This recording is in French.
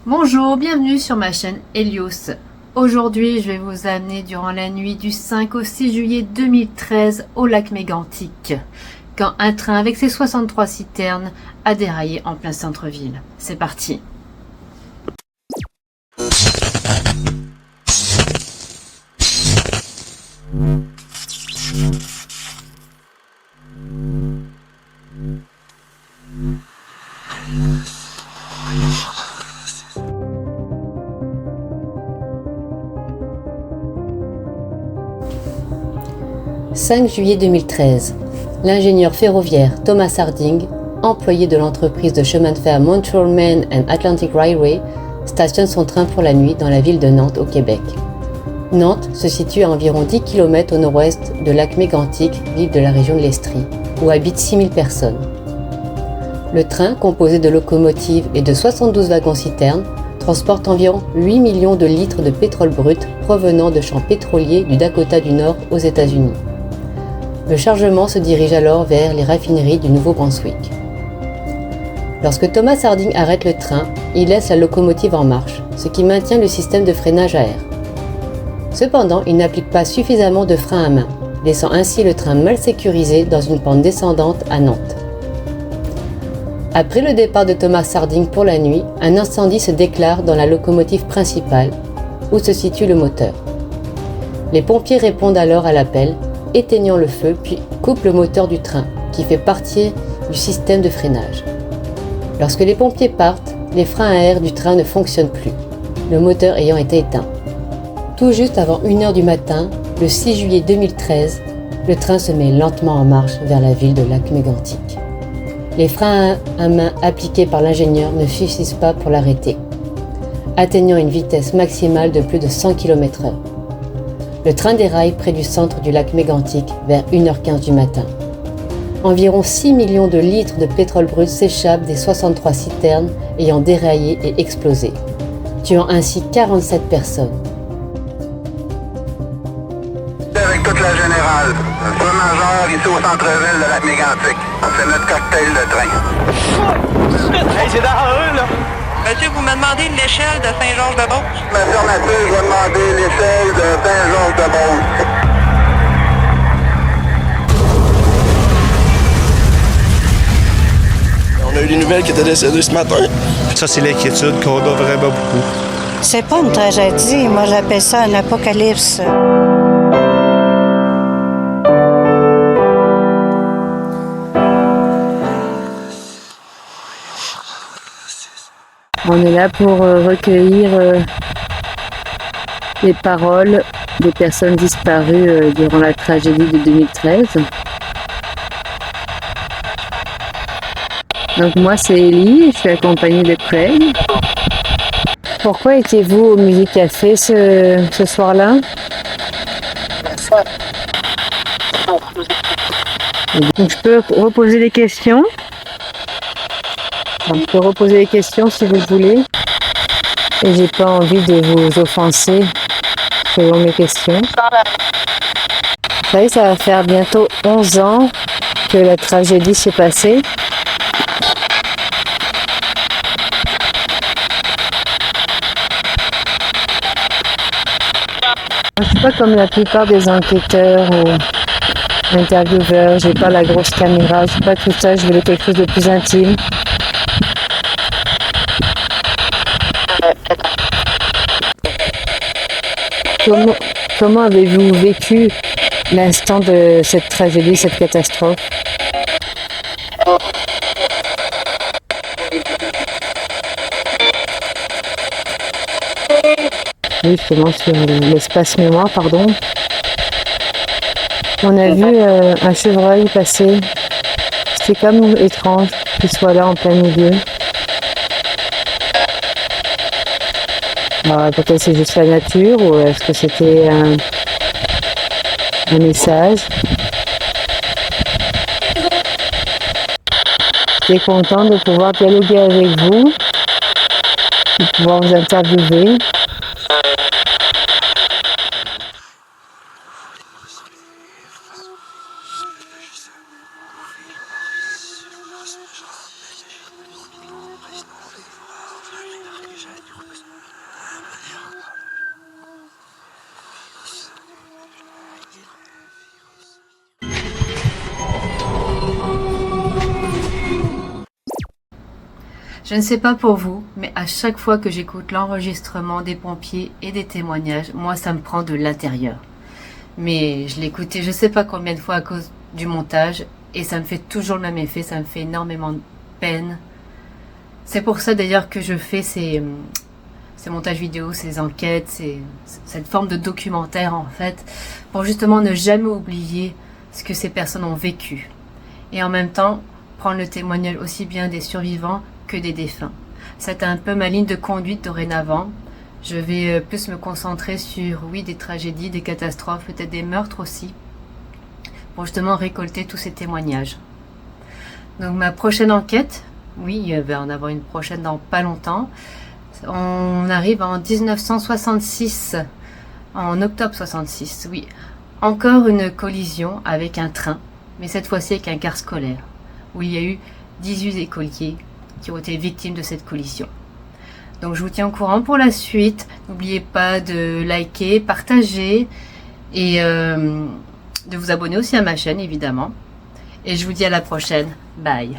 Bonjour, bienvenue sur ma chaîne Helios. Aujourd'hui, je vais vous amener durant la nuit du 5 au 6 juillet 2013 au lac Mégantic, quand un train avec ses 63 citernes a déraillé en plein centre-ville. C'est parti. « 5 juillet 2013. L'ingénieur ferroviaire Thomas Harding, employé de l'entreprise de chemin de fer Montreal Main and Atlantic Railway, stationne son train pour la nuit dans la ville de Nantes au Québec. Nantes se situe à environ 10 km au nord-ouest de lac Mégantic, ville de la région de l'Estrie, où habitent 6000 personnes. Le train, composé de locomotives et de 72 wagons-citernes, transporte environ 8 millions de litres de pétrole brut provenant de champs pétroliers du Dakota du Nord aux États-Unis. Le chargement se dirige alors vers les raffineries du Nouveau-Brunswick. Lorsque Thomas Harding arrête le train, il laisse la locomotive en marche, ce qui maintient le système de freinage à air. Cependant, il n'applique pas suffisamment de frein à main, laissant ainsi le train mal sécurisé dans une pente descendante à Nantes. Après le départ de Thomas Harding pour la nuit, un incendie se déclare dans la locomotive principale, où se situe le moteur. Les pompiers répondent alors à l'appel, éteignant le feu puis coupent le moteur du train, qui fait partie du système de freinage. Lorsque les pompiers partent, les freins à air du train ne fonctionnent plus, le moteur ayant été éteint. Tout juste avant 1h du matin, le 6 juillet 2013, le train se met lentement en marche vers la ville de Lac-Mégantic. Les freins à main appliqués par l'ingénieur ne suffisent pas pour l'arrêter, atteignant une vitesse maximale de plus de 100 km/h. Le train déraille près du centre du lac Mégantic vers 1h15 du matin. Environ 6 millions de litres de pétrole brut s'échappent des 63 citernes ayant déraillé et explosé, tuant ainsi 47 personnes. Avec toute la générale, feu majeur ici au centre-ville de lac Mégantic. C'est notre cocktail de train. Hey, c'est dangereux, là! Monsieur, vous me demandez l'échelle de Saint-Georges-de-Beauce? Affirmative, je vais demander l'échelle de Saint-Georges-de-Beauce. On a eu des nouvelles qui étaient décédées ce matin. Ça, c'est l'inquiétude qu'on a vraiment beaucoup. C'est pas une tragédie, moi j'appelle ça un apocalypse. On est là pour recueillir les paroles des personnes disparues durant la tragédie de 2013. Donc moi c'est Ellie, je suis accompagnée de Craig. Pourquoi étiez-vous au Musée Café ce soir-là? Donc je peux reposer les questions. On peut reposer les questions si vous voulez. Et j'ai pas envie de vous offenser selon mes questions. Vous savez, ça va faire bientôt 11 ans que la tragédie s'est passée. Je suis pas comme la plupart des enquêteurs ou intervieweurs, j'ai pas la grosse caméra, j'ai pas tout ça, je voulais quelque chose de plus intime. Comment avez-vous vécu l'instant de cette tragédie, cette catastrophe? Oui, justement sur l'espace mémoire, pardon. On a vu un chevreuil passer. C'était comme étrange qu'il soit là en plein milieu. Peut-être c'est juste la nature ou est-ce que c'était un message? J'étais contente de pouvoir dialoguer avec vous, de pouvoir vous interviewer. Je ne sais pas pour vous, mais à chaque fois que j'écoute l'enregistrement des pompiers et des témoignages, moi ça me prend de l'intérieur. Mais je l'ai écouté je ne sais pas combien de fois à cause du montage et ça me fait toujours le même effet, ça me fait énormément de peine. C'est pour ça d'ailleurs que je fais ces montages vidéo, ces enquêtes, cette forme de documentaire en fait, pour justement ne jamais oublier ce que ces personnes ont vécu. Et en même temps, prendre le témoignage aussi bien des survivants que des défunts. C'est un peu ma ligne de conduite dorénavant. Je vais plus me concentrer sur, oui, des tragédies, des catastrophes, peut-être des meurtres aussi, pour justement récolter tous ces témoignages. Donc ma prochaine enquête, oui, il va en avoir une prochaine dans pas longtemps. On arrive en 1966, en octobre 66, oui. Encore une collision avec un train, mais cette fois-ci avec un car scolaire, où il y a eu 18 écoliers qui ont été victimes de cette collision. Donc je vous tiens au courant pour la suite. N'oubliez pas de liker, partager et de vous abonner aussi à ma chaîne évidemment. Et je vous dis à la prochaine. Bye.